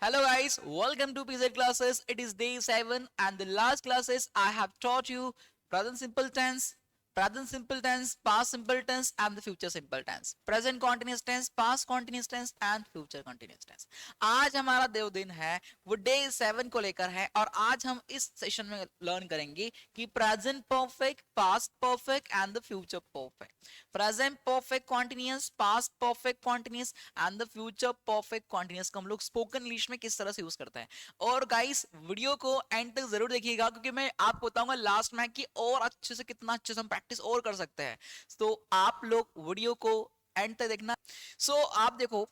Hello guys, welcome to PZ classes. It is day 7 and the last classes I have taught you present simple tense, past simple tense and the future simple tense. Present continuous tense, past continuous tense and future continuous tense. आज हमारा देव दिन है वो day 7 को लेकर है और आज हम इस सेशन में लर्न करेंगे कि present perfect, past perfect and the future perfect. Present perfect continuous, past perfect continuous and the future perfect continuous को हम लोग स्पोकन इंग्लिश में किस तरह से यूज करते हैं. और गाइस वीडियो को एंड तक जरूर देखिएगा क्योंकि मैं आपको बताऊंगा लास्ट में कि और अच्छे से कितना अच्छे से हम प्रैक्टिस और कर सकते हैं. तो आप लोग वीडियो को एंड तक देखना. आप देखो,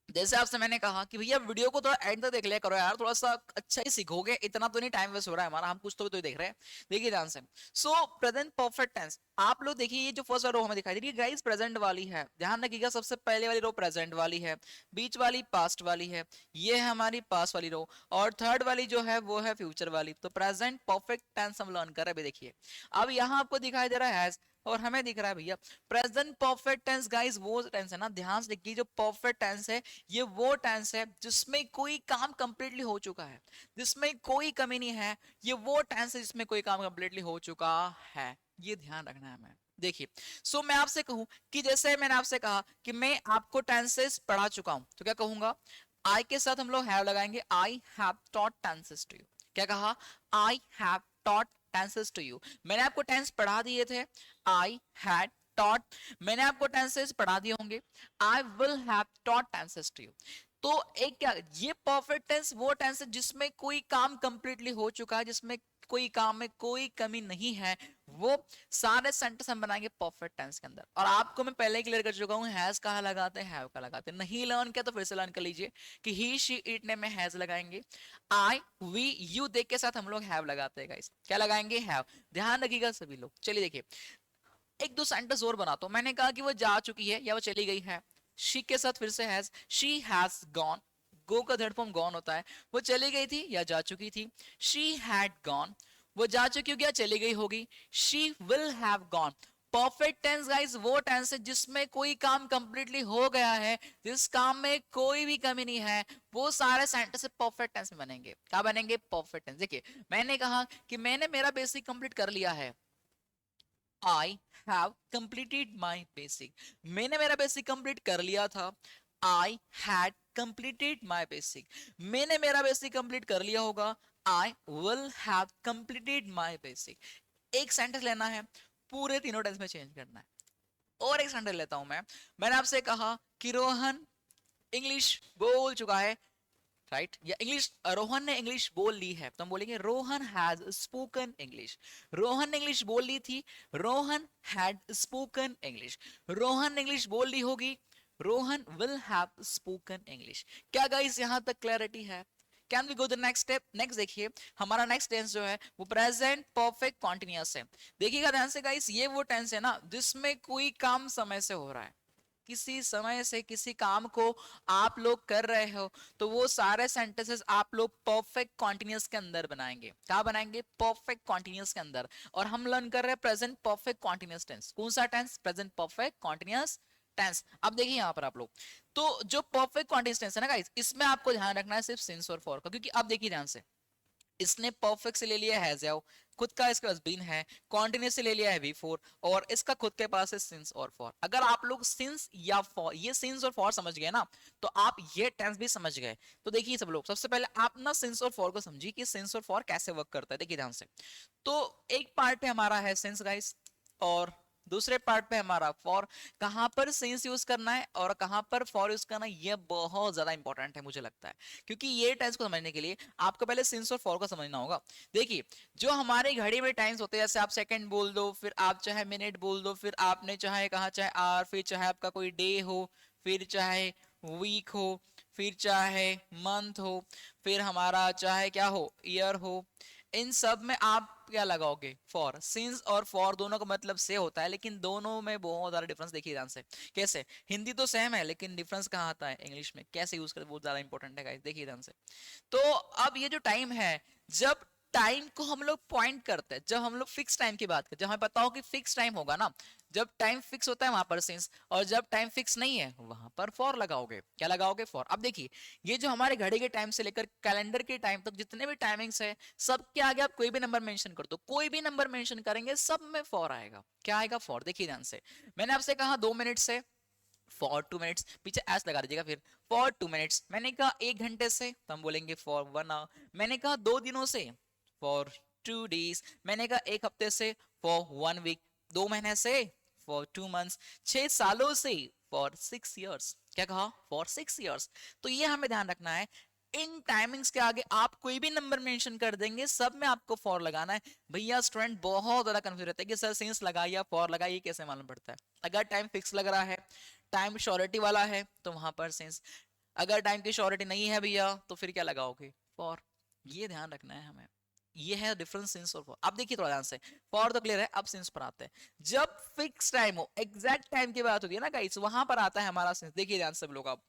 जैसे आपसे मैंने कहा कि भैया वीडियो को थोड़ा एंड तक देख लिया करो यार, थोड़ा सा अच्छा ही सीखोगे. इतना तो नहीं टाइम वेस्ट हो रहा है हमारा, हम कुछ तो देख रहे हैं. देखिए ध्यान से. प्रेजेंट परफेक्ट टेंस आप लोग देखिए, ये जो फर्स्ट रो हमें दिखाई दे रही है गाइस प्रेजेंट वाली है. ध्यान रखिएगा, सबसे पहले वाली रो प्रेजेंट वाली है, बीच वाली पास्ट वाली है, ये है हमारी पास्ट वाली रो और थर्ड वाली जो है वो है फ्यूचर वाली. तो प्रेजेंट परफेक्ट टेंस हम लर्न कर रहे हैं. देखिए अब यहां आपको दिखाई दे रहा है और हमें दिख रहा है भैया प्रेजेंट परफेक्ट टेंस. गाइस वो टेंस है ना, ध्यान से देखिए, जो परफेक्ट टेंस है ये वो टेंस है जिसमें कोई काम कंप्लीटली हो चुका है, जिसमें कोई कमी नहीं है. ये वो टेंस है जिसमें कोई काम कंप्लीटली हो चुका है. ये ध्यान रखना है हमें. देखिए मैं आपसे कहूं कि जैसे मैंने आपसे कहा कि मैं आपको टेंसेस पढ़ा चुका हूं तो क्या कहूंगा, आई के साथ हम लोग हैव लगाएंगे. I have taught tenses to you. क्या कहा, I have taught tenses to you. मैंने आपको टेंस पढ़ा दिए थे. आई हैड टॉट, मैंने आपको टेंसेस पढ़ा दिए होंगे. I will have taught tenses to you. तो एक क्या, ये परफेक्ट टेंस वो टेंस है जिसमें कोई काम कंप्लीटली हो चुका है, जिसमें कोई काम में कोई कमी नहीं है. वो सारे सेंटेंस हम बनाएंगे परफेक्ट टेंस के अंदर. और आपको मैं पहले ही क्लियर कर चुका हूं हैज कहां लगाते हैं, हैव का लगाते हैं. नहीं लर्न किया तो फिर से लर्न कर लीजिए कि ही शी इट ने में हैज लगाएंगे. आई वी यू देख के साथ हम लोग हैव लगाते हैं गाइस. क्या लगाएंगे, हैव. ध्यान रखिएगा सभी लोग. चलिए देखिए, एक दो सेंटेंस और बनाता हूं. मैंने कहा कि वो जा चुकी है या वो चली गई है. शी के साथ फिर से हैज, शी हैज गॉन. गो का थर्ड फॉर्म गॉन होता है. वो चली गई थी या जा चुकी थी. शी हैड गॉन, वो जा चुकी होगी या चली गई होगी. She will have gone. Perfect tense guys वो टेंस है जिसमें कोई काम कंप्लीटली हो गया है, जिस काम में कोई भी कमी नहीं है. वो सारे सेंटेंस परफेक्ट टेंस में बनेंगे. क्या बनेंगे, परफेक्ट टेंस. देखिए मैंने कहा कि मैंने मेरा बेसिक कंप्लीट कर लिया है. I have completed my basic. मैंने मेरा बेसिक कंप्लीट कर लिया था. I had completed my basic. मैंने मेरा बेसिक कंप्लीट कर लिया होगा. I will have completed my basic. एक सेंटेंस लेना है, पूरे तीनों टेंस में चेंज करना है. और एक सेंटेंस लेता हूं मैं. मैंने आपसे कहा कि रोहन इंग्लिश बोल चुका है, राइट, या इंग्लिश रोहन ने इंग्लिश बोल ली है, तो हम बोलेंगे Rohan has spoken English. Rohan ने इंग्लिश बोल ली थी, Rohan had spoken English. Rohan ने इंग्लिश बोल ली होगी, Rohan will have spoken English. क्या गाइस यहां तक क्लैरिटी है? Can we go the next step. Next देखिए, हमारा नेक्स्ट टेंस जो है वो प्रेजेंट परफेक्ट कॉन्टिन्यूअस है. देखिएगा ध्यान से गाइस, ये वो टेंस है ना जिसमें कोई काम समय से हो रहा है. किसी समय से किसी काम को आप लोग कर रहे हो तो वो सारे सेंटेंसेस आप लोग परफेक्ट कॉन्टिन्यूअस के अंदर बनाएंगे. क्या बनाएंगे, परफेक्ट कॉन्टिन्यूअस के अंदर. और हम लर्न कर रहे हैं प्रेजेंट परफेक्ट कॉन्टिन्यूअस टेंस. कौन सा tense, present perfect continuous tense. अब देखिए यहां पर आप लोग, तो जो परफेक्ट कॉन्टिन्यूअस टेंस है ना गाइस, इसमें आपको ध्यान रखना है सिर्फ सिंस और फॉर का. क्योंकि अब देखिए ध्यान से, इसने परफेक्ट से ले लिया है हैज, खुद का इसके पास बीन है. कॉन्टिन्यूस से ले लिया है बिफोर और इसका खुद के पास है सिंस और फॉर. अगर आप लोग सिंस या फॉर, ये सिंस और फॉर समझ गए ना, तो आप ये टेंस भी समझ गए. तो देखिए सब लोग, सबसे पहले आप ना सिंस और फॉर को समझिए कि सिंस और फॉर कैसे वर्क करता है. देखिए ध्यान से, तो एक पार्ट पे हमारा है सिंस गाइस और दूसरे पार्ट पे हमारा फॉर. कहां पर सिंस यूज करना है और कहां पर फॉर यूज करना है, ये बहुत ज्यादा इंपॉर्टेंट है मुझे लगता है. क्योंकि ये टेंस को समझने के लिए आपको पहले सिंस और फॉर को समझना होगा. देखिए जो हमारे घड़ी में टाइम्स होते हैं, जैसे आप सेकंड बोल दो, फिर आप चाहे मिनट बोल दो, फिर आपने चाहे कहा चाहे आवर, फिर चाहे आपका कोई डे हो, फिर चाहे वीक हो, फिर चाहे मंथ हो, फिर हमारा चाहे क्या हो, ईयर हो. इन सब में आप क्या लगाओगे, फॉर. सिंस और फॉर दोनों का मतलब से होता है, लेकिन दोनों में बहुत ज्यादा डिफरेंस. देखिए ध्यान से कैसे, हिंदी तो सेम है लेकिन डिफरेंस कहाँ आता है, इंग्लिश में कैसे यूज करते बहुत ज्यादा इंपॉर्टेंट है गाइस. देखिए ध्यान से, तो अब ये जो टाइम है जब टाइम को हम लोग पॉइंट करते हैं जब हम लोग फिक्स टाइम की बात करते हैं, जब हमें पता हो कि फिक्स टाइम होगा ना, जब टाइम फिक्स होता है वहां पर सिंस, और जब टाइम फिक्स नहीं है वहां पर फॉर लगाओगे। क्या लगाओगे? फॉर। अब देखिए ये जो हमारे घड़ी के टाइम से लेकर कैलेंडर के टाइम तक जितने भी टाइमिंग्स है, सबके आगे आप कोई भी नंबर मेंशन कर दो, कोई भी नंबर मेंशन करेंगे सब में फॉर आएगा। क्या आएगा? फॉर। देखिए ध्यान से, मैंने आपसे कहा 2 मिनट से, फॉर 2 मिनट्स, पीछे एस लगा दीजिएगा, फिर फॉर 2 मिनट्स। मैंने कहा 1 घंटे से, तो हम बोलेंगे फॉर 1 आवर। मैंने कहा 2 दिनों से, फॉर 2 डेज। मैंने कहा 1 हफ्ते से, फॉर 1 वीक। 2 महीने से, फॉर 2 मंथ्स। 6 सालों से, फॉर 6 ईयर्स। क्या कहा? For 6 years. तो ये हमें ध्यान रखना है, इन टाइमिंग्स के आगे आप कोई भी नंबर मेंशन कर देंगे, सब में आपको फॉर लगाना है। भैया स्टूडेंट बहुत ज्यादा कंफ्यूज रहता है कि सर सिंस लगाइए या फॉर लगाइए, कैसे मालूम पड़ता है? अगर टाइम फिक्स लग रहा है, टाइम श्योरिटी वाला है, तो वहां पर सिंस। अगर टाइम की श्योरिटी नहीं है भैया, तो फिर क्या लगाओगे? फॉर। ये ध्यान रखना है हमें। ये है डिफरेंस सिंस और फॉर। अब देखिए थोड़ा ध्यान से, फॉर तो क्लियर है, अब सिंस पर आते हैं। जब फिक्स टाइम हो, एग्जैक्ट टाइम की बात होती है ना गाइस, वहां पर आता है हमारा सिंस। देखिए ध्यान से लोग, आप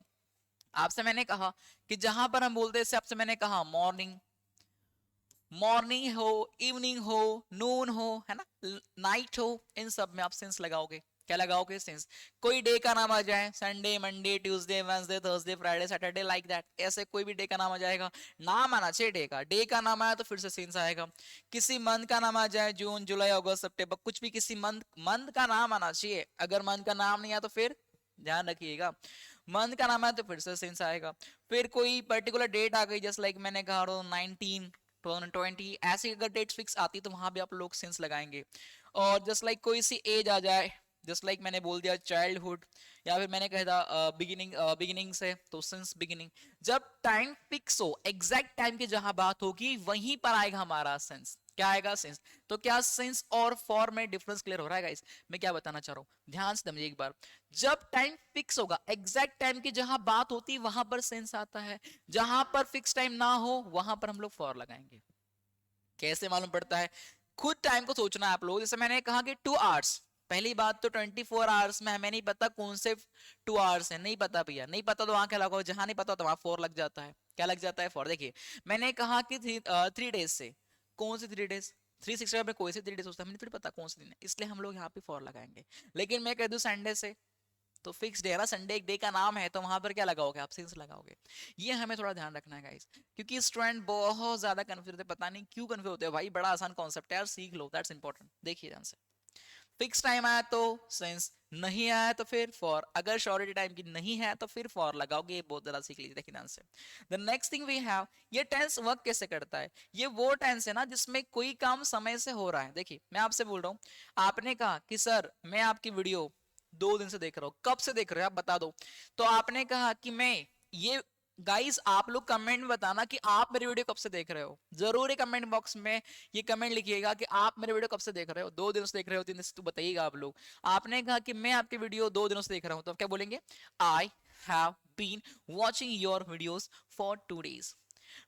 आपसे मैंने कहा कि जहां पर हम बोलते हैं, आपसे मैंने कहा मॉर्निंग, मॉर्निंग हो, इवनिंग हो, नून हो, है ना, नाइट हो, इन सब में आप सिंस लगाओगे। क्या लगाओगे? सिंस। कोई डे का नाम आ जाए, Sunday, Monday, Tuesday, Wednesday, Thursday, Friday, Saturday, like that, ऐसे कोई भी डे का नाम आ जाएगा, नाम आना चाहिए डे का। डे का नाम आया तो फिर से सिंस आएगा। किसी मंथ का नाम आ जाए, जून, जुलाई, अगस्त, सितंबर, कुछ भी किसी मंथ, मंथ का नाम आना चाहिए। अगर मंथ का नाम नहीं आया तो फिर ध्यान रखिएगा, मंथ का नाम है तो फिर से सिंस आएगा। फिर कोई पर्टिकुलर डेट आ गई, जस्ट लाइक मैंने कहा 19, 2020, ऐसी अगर डेट फिक्स आती तो वहां भी आप लोग सिंस लगाएंगे। और जस्ट लाइक कोई सी एज आ जाए, जस्ट लाइक मैंने बोल दिया चाइल्डहुड, या फिर मैंने कह दिया बिगिनिंग, बिगिनिंग से, तो सिंस बिगिनिंग। जब टाइम फिक्स हो, एग्जैक्ट टाइम की जहां बात होगी वहीं पर आएगा हमारा सिंस। क्या आएगा? सिंस। तो क्या सिंस और फॉर में डिफरेंस क्लियर हो रहा है गाइस? मैं क्या बताना चाह रहा हूं, ध्यान से समझिए एक बार। जब टाइम फिक्स होगा, एग्जैक्ट टाइम की जहां बात होती है वहां पर सेंस आता है, जहां पर फिक्स टाइम ना हो वहां पर हम लोग फॉर लगाएंगे। कैसे मालूम पड़ता है? खुद टाइम को सोचना है आप लोग। जैसे मैंने कहा कि 2 आवर्स, पहली बात तो 24 आवर्स में हमें नहीं पता कौन से 2 आवर्स है, नहीं पता भैया, नहीं पता तो वहां क्या लगाओ, जहां नहीं पता तो वहां फॉर लग जाता है। क्या लग जाता है? फॉर। देखिए मैंने कहा कि 3 डेज से, कौन से 3 डेज? 365 में कोई से 3 डेज होता है, हमें थोड़ी पता कौन से दिन है, इसलिए हम लोग यहाँ पे फॉर लगाएंगे। लेकिन मैं कह दूं संडे से, तो फिक्स डे है ना, संडे एक डे का नाम है, तो वहां पर क्या लगाओगे? आप सिंस लगाओगे। ये हमें थोड़ा ध्यान रखना है गाइस, क्योंकि स्टूडेंट बहुत ज्यादा कंफ्यूज होते हैं, पता नहीं क्यों कंफ्यूज होते हैं भाई, बड़ा आसान कॉन्सेप्ट है यार, सीख लो, दैट्स इंपॉर्टेंट। देखिए ध्यान से, फिक्स टाइम आया तो सिंस, नहीं आया तो फिर फॉर, अगर श्योरिटी टाइम की नहीं है तो फिर फॉर लगाओगे। ये बहुत ज्यादा सीख लीजिए। देखिए ध्यान से, the next thing we have, ये टेंस वर्क कैसे करता है? ये वो टेंस है ना जिसमें कोई काम समय से हो रहा है। देखिए मैं आपसे बोल रहा हूं, आपने कहा कि सर मैं आपकी वीडियो 2 दिन से देख रहा हूं, कब से देख रहे हो आप बता दो। तो आपने कहा कि मैं ये, गाइस आप लोग कमेंट में बताना कि आप मेरी वीडियो कब से देख रहे हो, जरूरी कमेंट बॉक्स में ये कमेंट लिखिएगा कि आप मेरे वीडियो कब से देख रहे हो, 2 दिनों से देख रहे हो, 3 दिन से, तो बताइएगा आप लोग। आपने कहा कि मैं आपकी वीडियो 2 दिनों से देख रहा हूं, तो आप क्या बोलेंगे? I have been watching your videos for 2 days.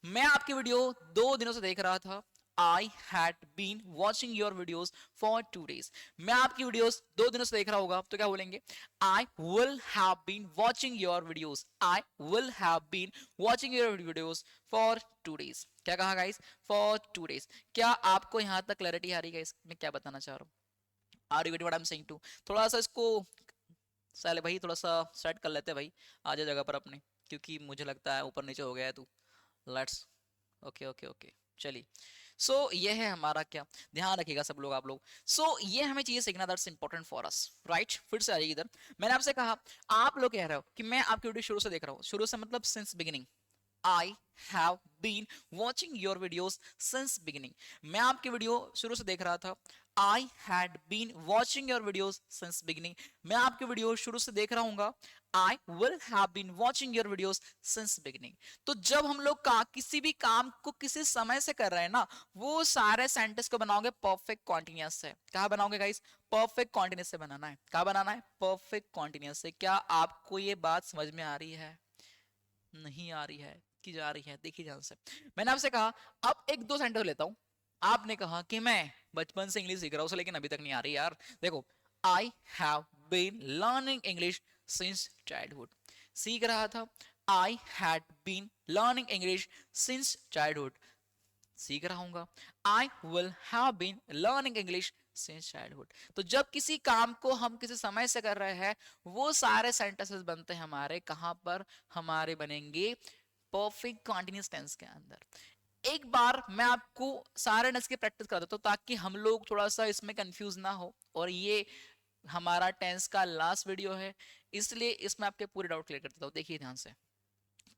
मैं आपकी वीडियो 2 दिनों से देख रहा था, I had been watching your videos for 2 days। मैं आपकी वीडियोस 2 दिनों से देख रहा होगा, तो क्या बोलेंगे? I will have been watching your videos, I will have been watching your videos for 2 days। क्या कहा गाइस? for 2 days। क्या आपको यहां तक क्लैरिटी आ रही है गाइस? मैं क्या बताना चाह रहा हूं? Are you getting what I am saying to? थोड़ा सा इसको साले भाई थोड़ा सा सेट कर लेते हैं भाई, आजा जगह पर अपने, क्योंकि मुझे लगता है ऊपर नीचे हो गया है तू। लेट्स, ओके ओके ओके, चलिए। सो ये है हमारा, क्या ध्यान रखिएगा सब लोग आप लोग। ये हमें चीजें सीखना, that's important for us, right. फिर से आइए इधर, मैंने आपसे कहा, आप लोग कह रहे हो कि मैं आपकी वीडियो शुरू से देख रहा हूँ, शुरू से मतलब since beginning. I have been watching your videos since beginning। मैं आपकी वीडियो शुरू से देख रहा था। I had been watching your videos since beginning। मैं आपकी वीडियो शुरू से देख रहा हूँगा। I will have been watching your videos since beginning। तो जब हम लोग का किसी भी काम को किसी समय से कर रहे हैं ना, वो सारे सेंटेंस को बनाओगे परफेक्ट कॉन्टिन्यूअस से। कहा बनाओगे गाइस? परफेक्ट कॉन्टिन्यूअस से बनाना है। कहा बनाना है? परफेक्ट कॉन्टिन्यूअस से। क्या आपको ये बात समझ में आ रही है? नहीं आ रही है कि जा रही है? देखिए ध्यान से, मैंने आपसे कहा, अब एक दो सेंटेंस लेता हूं। आपने कहा कि मैं बचपन से इंग्लिश सीख रहा हूं, लेकिन अभी तक नहीं आ रही यार। देखो, I have been learning English since childhood. सीख रहा था, I had been learning English since childhood. सीख रहा हूंगा। I will have been learning English since childhood. तो जब किसी काम को हम किसी समय से कर रहे हैं, वो सारे सेंटेंसेस बनते हैं हमारे कहां पर, हमारे बनेंगे परफेक्ट कॉन्टिन्यूअस टेंस के अंदर। एक बार मैं आपको सारे टेंस की प्रैक्टिस करा देता हूं ताकि हम लोग थोड़ा सा इसमें कंफ्यूज ना हो, और ये हमारा टेंस का लास्ट वीडियो है, इसलिए इसमें आपके पूरे डाउट क्लियर कर देता हूं। देखिए ध्यान से।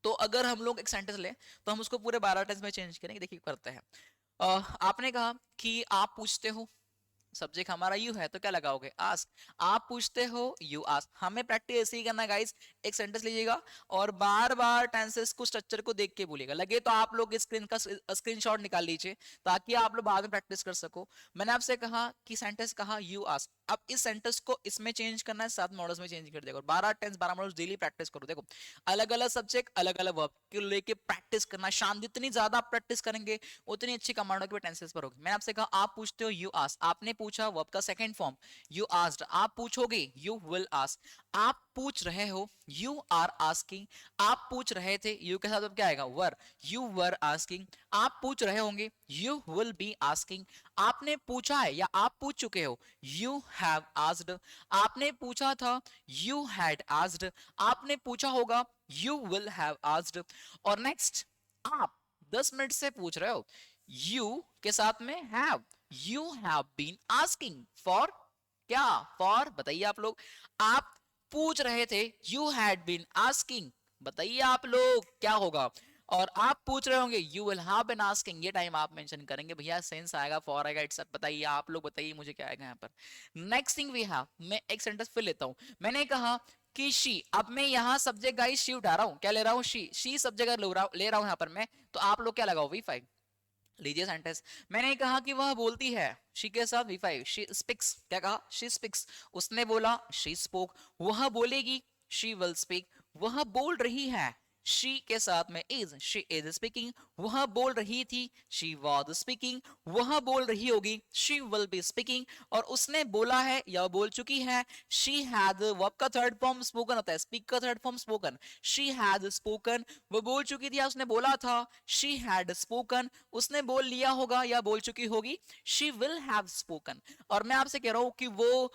तो अगर हम लोग एक सेंटेंस ले तो हम उसको पूरे 12 टेंस में चेंज करेंगे। देखिए करते हैं। आपने कहा कि आप पूछते हो, सब्जेक्ट हमारा यू है तो क्या लगाओगे, आस्क। आप पूछते हो, यू आस्क। हमें प्रैक्टिस ऐसे ही करना है गाइस। एक सेंटेंस लीजिएगा और बार बार टेंसेस को, स्ट्रक्चर को देख के बोलिएगा। लगे तो आप लोग स्क्रीन का स्क्रीनशॉट निकाल लीजिए ताकि आप लोग बाद में प्रैक्टिस कर सको। मैंने आपसे कहा कि सेंटेंस कहा यू आस्क, अब इस सेंटेंस को इसमें चेंज करना है, 7 मॉडल्स में चेंज कर देगा। 12 टेंस 12 मॉडल्स डेली प्रैक्टिस करो। देखो अलग अलग सब्जेक्ट अलग अलग वर्ब को लेके प्रैक्टिस करना। शाम जितनी ज्यादा आप प्रैक्टिस करेंगे उतनी अच्छी कमांडों के टेंसेस पर होगी। मैंने आपसे कहा आप पूछते हो, यू आस्क। आपने पूछा, वर्ब का सेकंड फॉर्म यू आस्क्ड। आप पूछोगे, यू विल आस्क। आप पूछ रहे हो, यू आर आस्किंग। आप पूछ रहे थे, यू के साथ अब क्या आएगा, वर, यू वर आस्किंग। आप पूछ रहे होंगे, यू विल बी आस्किंग। आपने पूछा है या आप पूछ चुके हो, यू हैव आस्क्ड। आपने पूछा था, यू हैड आस्क्ड। आपने पूछा होगा, यू विल हैव आस्क्ड। और नेक्स्ट, आप 10 मिनट से पूछ रहे हो, यू के साथ में have, you have been asking for, क्या, फॉर, बताइए आप लोग। आप पूछ रहे थे, यू हैड बीन आस्किंग, बताइए आप लोग क्या होगा। और आप पूछ रहे होंगे, you will have been asking, ये टाइम आप मेंशन करेंगे। भैया सेंस आएगा, फॉर आएगा, इट्स, बताइए आप लोग, बताइए मुझे क्या आएगा यहाँ पर। नेक्स्ट थिंग वी हैव, मैं एक सेंटेंस फिर लेता हूं। मैंने कहा कि शी, अब मैं यहाँ सब्जेक्ट गाइस शी उठा रहा हूँ, क्या ले रहा हूँ, शी सब्जेक्ट ले रहा हूँ यहाँ पर मैं, तो आप लोग क्या लगाओ, V5। लीजिए सेंटेंस। मैंने कहा कि वह बोलती है, शी के साथ V5, शी स्पीक्स। क्या कहा, शी स्पीक्स। उसने बोला, शी स्पोक। वह बोलेगी, शी विल स्पीक। वह बोल रही है, शी के साथ में इज, शी इज स्पीकिंग। वह बोल रही थी, शी वाज स्पीकिंग। वह बोल रही होगी, शी विल बी स्पीकिंग। और उसने बोला है या बोल चुकी है, शी हैड, वर्ब का थर्ड फॉर्म स्पोकन होता है, स्पीक का third form spoken. She had spoken, वो बोल चुकी थी या उसने बोला था, शी हैड स्पोकन। उसने बोल लिया होगा या बोल चुकी होगी, शी विल हैव स्पोकन। और मैं आपसे कह रहा हूं कि वो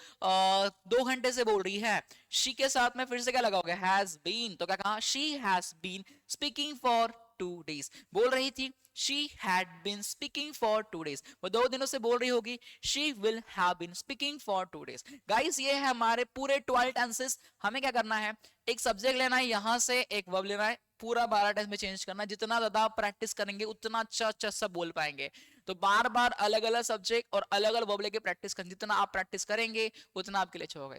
2 घंटे से बोल रही है, शी के साथ में फिर से क्या लगाओगे, हैज बीन। तो क्या कहा, she has been speaking for 2 days। बोल रही थी, she had been speaking for 2 days। वो 2 दिनों से बोल रही होगी, she will have been speaking for 2 days। Guys ये है हमारे पूरे 12 टेंसेस। हमें क्या करना है, एक सब्जेक्ट लेना है, यहां से एक वर्ब लेना है, पूरा 12 टेंस में चेंज करना। जितना ज्यादा आप प्रैक्टिस करेंगे उतना अच्छा अच्छा सब बोल पाएंगे। तो बार बार अलग अलग सब्जेक्ट और अलग अलग वर्ब लेके प्रैक्टिस करें। जितना आप प्रैक्टिस करेंगे उतना आपके लिए अच्छा होगा।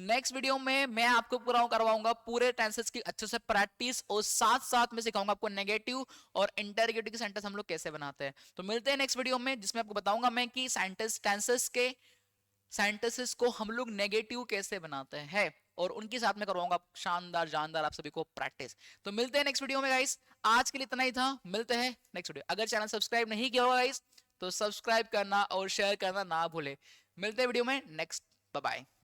नेक्स्ट वीडियो में मैं आपको पूरा करवाऊंगा पूरे टेंसेस की अच्छे से प्रैक्टिस, और साथ साथ में सिखाऊंगा आपको नेगेटिव और इंटरोगेटिव के सेंटेंस हम लोग कैसे बनाते हैं। तो मिलते हैं नेक्स्ट वीडियो में, जिसमें आपको बताऊंगा मैं कि सेंटेंस टेंसेस के सेंटेंसेस को हम लोग नेगेटिव कैसे बनाते हैं, और उनके साथ में करवाऊंगा शानदार जानदार आप सभी को प्रैक्टिस। तो मिलते हैं नेक्स्ट वीडियो में गाइस। आज के लिए इतना ही था, मिलते हैं नेक्स्ट वीडियो। अगर चैनल सब्सक्राइब नहीं किया होगा गाइस तो सब्सक्राइब करना और शेयर करना ना भूले। मिलते हैं वीडियो में नेक्स्ट, बाय बाय।